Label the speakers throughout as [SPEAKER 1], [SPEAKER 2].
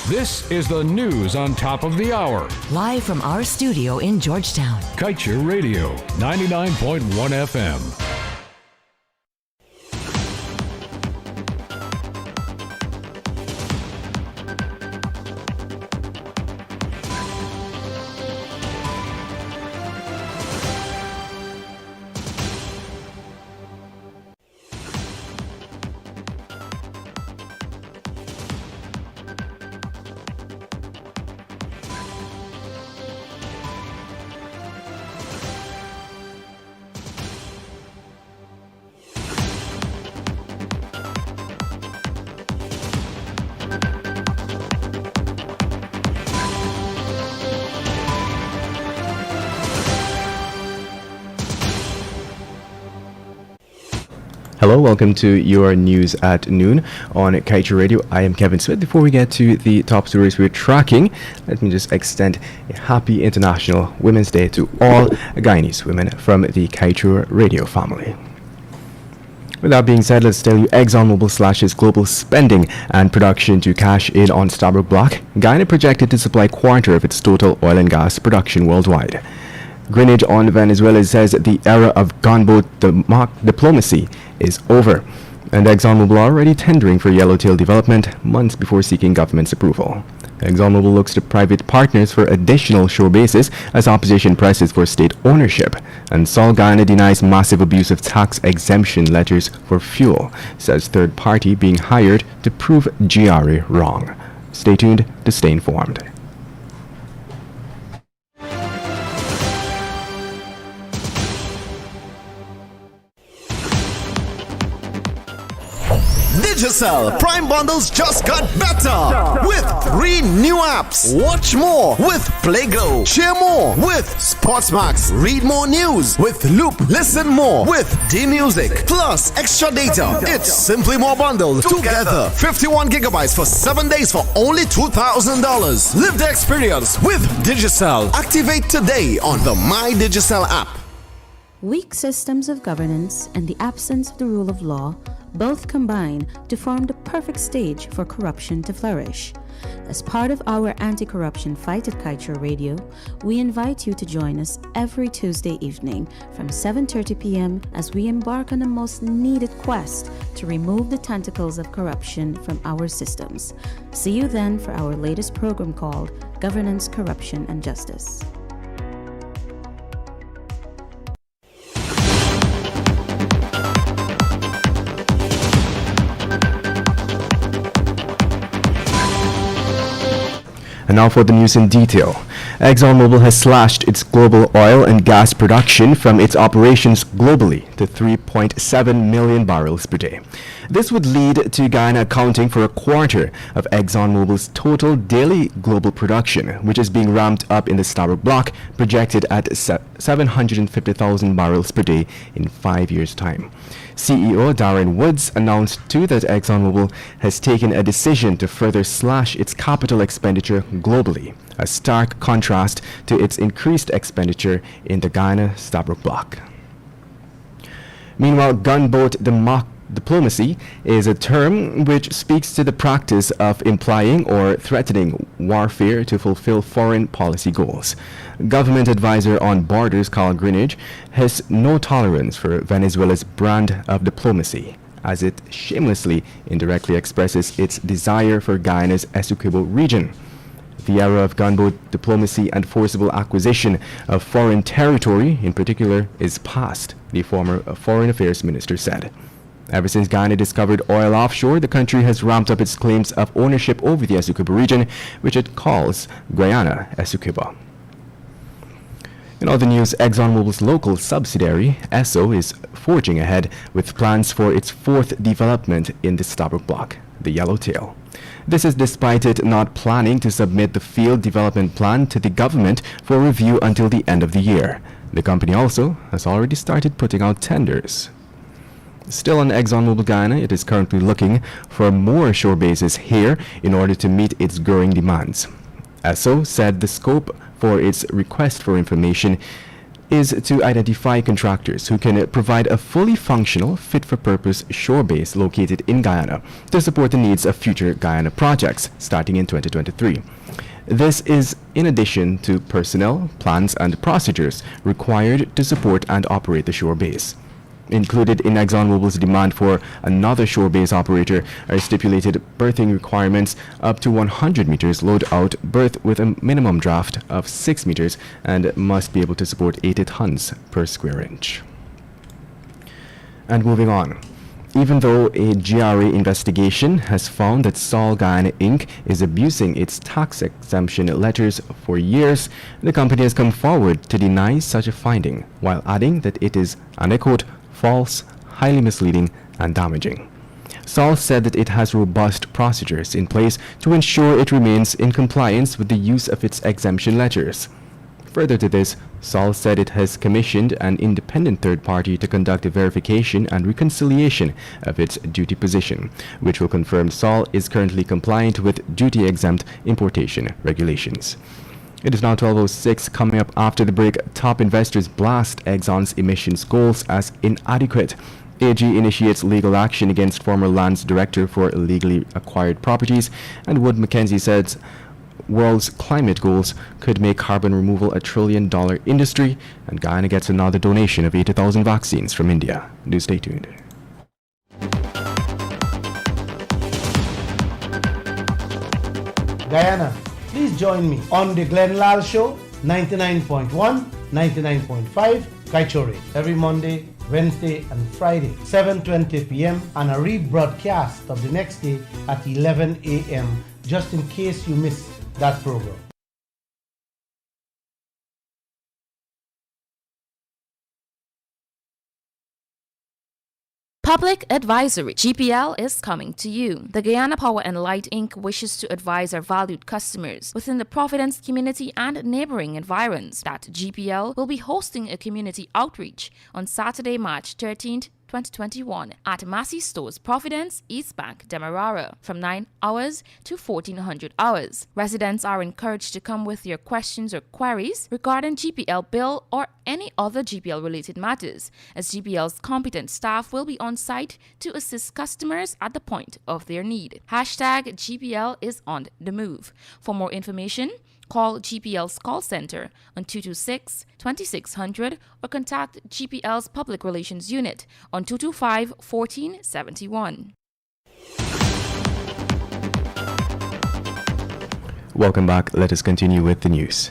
[SPEAKER 1] This is the news on top of the hour.
[SPEAKER 2] Live from our studio in Georgetown.
[SPEAKER 1] Kaieteur Radio, 99.1 FM.
[SPEAKER 3] Hello, welcome to your news at noon on Kaieteur Radio. I am Kevin Smith. Before we get to the top stories we're tracking, let me just extend a happy International Women's Day to all Guyanese women from the Kaieteur Radio family. With that being said, let's tell you ExxonMobil slashes global spending and production to cash in on Stabroek Block. Guyana projected to supply a quarter of its total oil and gas production worldwide. Greenwich on Venezuela says the era of gunboat diplomacy is over, and ExxonMobil already tendering for Yellowtail development months before seeking government's approval. ExxonMobil looks to private partners for additional shore bases as opposition presses for state ownership, and Sol Guyana denies massive abuse of tax exemption letters for fuel, says third party being hired to prove GRA wrong. Stay tuned to stay informed.
[SPEAKER 4] Digicel Prime Bundles just got better with 3 new apps. Watch more with Playglow. Share more with Sportsmax. Read more news with Loop. Listen more with D-Music. Plus extra data. It's simply more bundled together. 51 gigabytes for 7 days for only $2,000. Live the experience with Digicel. Activate today on the My Digicel app.
[SPEAKER 5] Weak systems of governance and the absence of the rule of law both combine to form the perfect stage for corruption to flourish. As part of our anti-corruption fight at Kaieteur Radio, we invite you to join us every Tuesday evening from 7:30 p.m. as we embark on the most needed quest to remove the tentacles of corruption from our systems. See you then for our latest program called Governance, Corruption and Justice.
[SPEAKER 3] And now for the news in detail. ExxonMobil has slashed its global oil and gas production from its operations globally to 3.7 million barrels per day. This would lead to Guyana accounting for a quarter of ExxonMobil's total daily global production, which is being ramped up in the Stabroek Block, projected at 750,000 barrels per day in 5 years' time. CEO Darren Woods announced too that ExxonMobil has taken a decision to further slash its capital expenditure globally, a stark contrast to its increased expenditure in the Guyana Stabroek Block. Meanwhile, gunboat diplomacy is a term which speaks to the practice of implying or threatening warfare to fulfill foreign policy goals. Government advisor on borders Carl Greenwich has no tolerance for Venezuela's brand of diplomacy, as it shamelessly indirectly expresses its desire for Guyana's Essequibo region. The era of gunboat diplomacy and forcible acquisition of foreign territory in particular is past, the former Foreign Affairs Minister said. Ever since Guyana discovered oil offshore, the country has ramped up its claims of ownership over the Essequibo region, which it calls Guyana Essequibo. In other news, ExxonMobil's local subsidiary, Esso, is forging ahead with plans for its fourth development in the Stabroek Block, the Yellowtail. This is despite it not planning to submit the field development plan to the government for review until the end of the year. The company also has already started putting out tenders. Still on ExxonMobil Guyana, it is currently looking for more shore bases here in order to meet its growing demands. Esso said the scope for its request for information is to identify contractors who can provide a fully functional, fit-for-purpose shore base located in Guyana to support the needs of future Guyana projects starting in 2023. This is in addition to personnel, plans, and procedures required to support and operate the shore base. Included in ExxonMobil's demand for another shore base operator are stipulated berthing requirements up to 100 meters load out berth with a minimum draft of 6 meters and must be able to support 80 tons per square inch. And moving on. Even though a GRA investigation has found that Sol Guyana Inc. is abusing its tax exemption letters for years, the company has come forward to deny such a finding, while adding that it is, and I quote, false, highly misleading, and damaging. Sol said that it has robust procedures in place to ensure it remains in compliance with the use of its exemption letters. Further to this, Sol said it has commissioned an independent third party to conduct a verification and reconciliation of its duty position, which will confirm Sol is currently compliant with duty-exempt importation regulations. It is now 12:06. Coming up after the break, top investors blast Exxon's emissions goals as inadequate. AG initiates legal action against former lands director for illegally acquired properties, and Wood Mackenzie says world's climate goals could make carbon removal a $1 trillion industry, and Guyana gets another donation of 80,000 vaccines from India. Do stay tuned.
[SPEAKER 6] Guyana, please join me on the Glenn Lal Show, 99.1, 99.5, Kaieteur Radio, every Monday, Wednesday and Friday, 7:20 p.m. and a rebroadcast of the next day at 11 a.m. just in case you missed that program.
[SPEAKER 7] Public Advisory. GPL is coming to you. The Guyana Power and Light Inc. wishes to advise our valued customers within the Providence community and neighboring environs that GPL will be hosting a community outreach on Saturday, March 13th, 2021 at Massey Stores, Providence, East Bank, Demerara from 9 hours to 1400 hours. Residents are encouraged to come with your questions or queries regarding GPL bill or any other GPL related matters, as GPL's competent staff will be on site to assist customers at the point of their need. Hashtag GPL is on the move. For more information, call GPL's call center on 226-2600 or contact GPL's Public Relations Unit on 225-1471.
[SPEAKER 3] Welcome back. Let us continue with the news.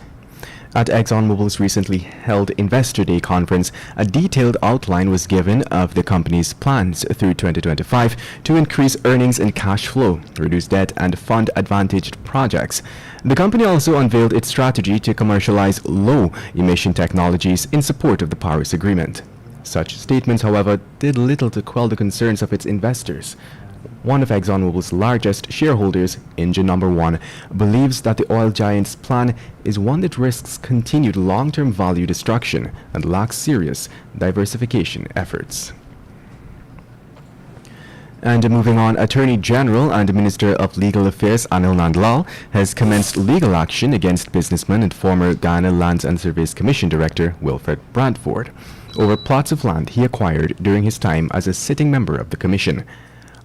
[SPEAKER 3] At ExxonMobil's recently held Investor Day conference, a detailed outline was given of the company's plans through 2025 to increase earnings and cash flow, reduce debt, and fund advantaged projects. The company also unveiled its strategy to commercialize low-emission technologies in support of the Paris Agreement. Such statements, however, did little to quell the concerns of its investors. One of ExxonMobil's largest shareholders, Engine Number One, believes that the oil giant's plan is one that risks continued long-term value destruction and lacks serious diversification efforts. And moving on, Attorney General and Minister of Legal Affairs Anil Nandlal has commenced legal action against businessman and former Guyana Lands and Surveys Commission Director Wilfred Bradford over plots of land he acquired during his time as a sitting member of the commission.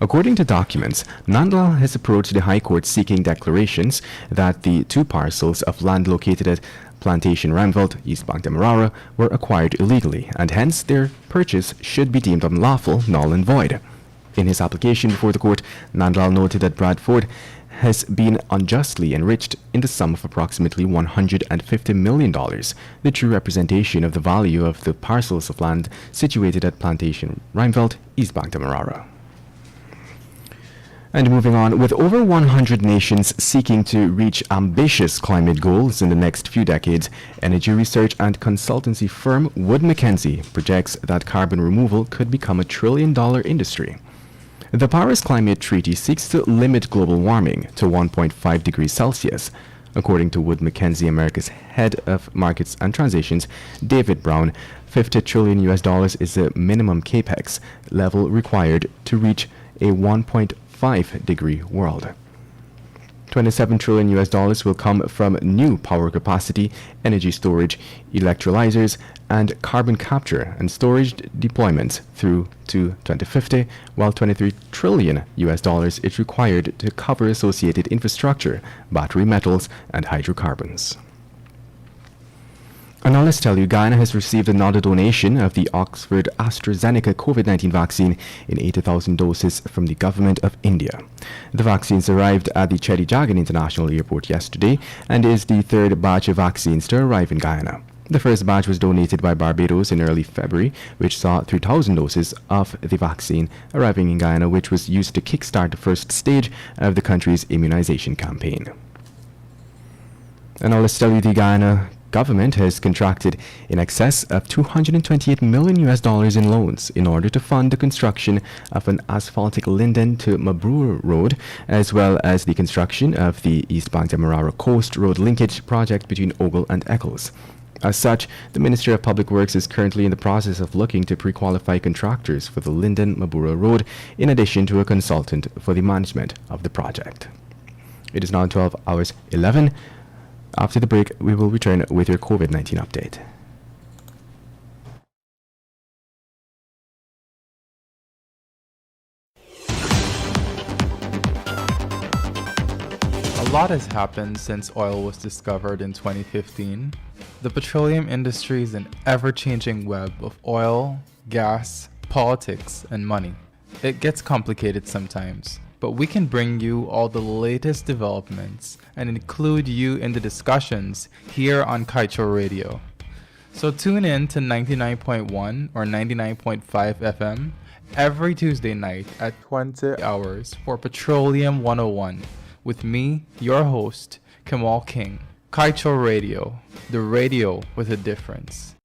[SPEAKER 3] According to documents, Nandlal has approached the High Court seeking declarations that the two parcels of land located at Plantation Ramveld, East Bank Demerara, were acquired illegally, and hence their purchase should be deemed unlawful, null and void. In his application before the court, Nandlal noted that Bradford has been unjustly enriched in the sum of approximately $150 million, the true representation of the value of the parcels of land situated at Plantation Ramveld, East Bank Demerara. And moving on, with over 100 nations seeking to reach ambitious climate goals in the next few decades, energy research and consultancy firm Wood Mackenzie projects that carbon removal could become a $1 trillion industry. The Paris Climate Treaty seeks to limit global warming to 1.5 degrees Celsius. According to Wood Mackenzie, America's head of markets and transitions, David Brown, $50 trillion is the minimum capex level required to reach a 1.5 degree world. $27 trillion will come from new power capacity, energy storage, electrolyzers, and carbon capture and storage deployments through to 2050, while $23 trillion is required to cover associated infrastructure, battery metals, and hydrocarbons. And now let's tell you, Guyana has received another donation of the Oxford AstraZeneca COVID-19 vaccine in 80,000 doses from the government of India. The vaccines arrived at the Chedi Jagan International Airport yesterday and is the third batch of vaccines to arrive in Guyana. The first batch was donated by Barbados in early February, which saw 3,000 doses of the vaccine arriving in Guyana, which was used to kickstart the first stage of the country's immunization campaign. And now let's tell you, the Guyana government has contracted in excess of $228 million in loans in order to fund the construction of an asphaltic linden to Mabrur Road, as well as the construction of the East Bank Demerara Coast Road linkage project between Ogle and Eccles. As such, the Ministry of Public Works is currently in the process of looking to pre-qualify contractors for the Linden-Mabura Road, in addition to a consultant for the management of the project. It is now 12 hours 11. After the break, we will return with your COVID-19 update.
[SPEAKER 8] A lot has happened since oil was discovered in 2015. The petroleum industry is an ever-changing web of oil, gas, politics, and money. It gets complicated sometimes, but we can bring you all the latest developments and include you in the discussions here on Kaieteur Radio. So tune in to 99.1 or 99.5 FM every Tuesday night at 20 hours for Petroleum 101 with me, your host, Kamal King. Kaieteur Radio, the radio with a difference.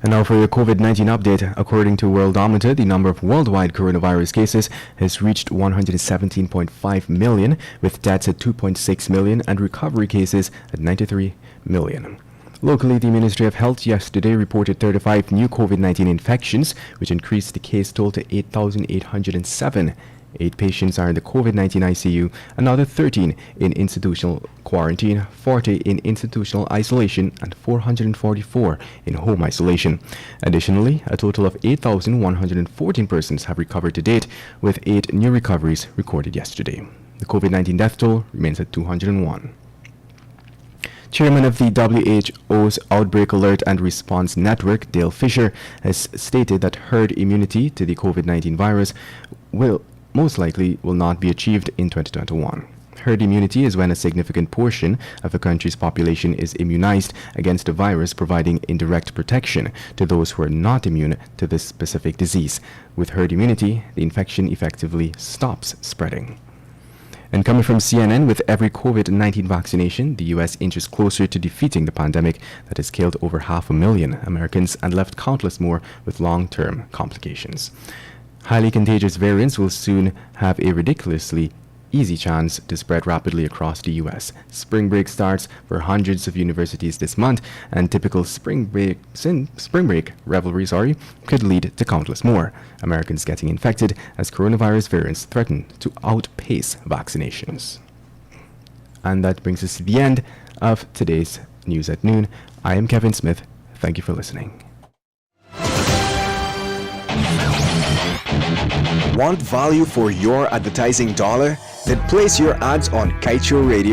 [SPEAKER 3] And now for your COVID-19 update. According to Worldometer, the number of worldwide coronavirus cases has reached 117.5 million, with deaths at 2.6 million and recovery cases at 93 million. Locally, the Ministry of Health yesterday reported 35 new COVID-19 infections, which increased the case total to 8,807. 8 patients are in the COVID-19 ICU, another 13 in institutional quarantine, 40 in institutional isolation, and 444 in home isolation. Additionally, a total of 8,114 persons have recovered to date, with 8 new recoveries recorded yesterday. The COVID-19 death toll remains at 201. Chairman of the WHO's Outbreak Alert and Response Network, Dale Fisher, has stated that herd immunity to the COVID-19 virus will not be achieved in 2021. Herd immunity is when a significant portion of a country's population is immunized against the virus, providing indirect protection to those who are not immune to this specific disease. With herd immunity, the infection effectively stops spreading. And coming from CNN, with every COVID-19 vaccination, the U.S. inches closer to defeating the pandemic that has killed over 500,000 Americans and left countless more with long-term complications. Highly contagious variants will soon have a ridiculously easy chance to spread rapidly across the U.S. Spring break starts for hundreds of universities this month, and typical spring break revelries could lead to countless more Americans getting infected as coronavirus variants threaten to outpace vaccinations. And that brings us to the end of today's News at Noon. I am Kevin Smith. Thank you for listening.
[SPEAKER 4] Want value for your advertising dollar? Then place your ads on Kaieteur Radio.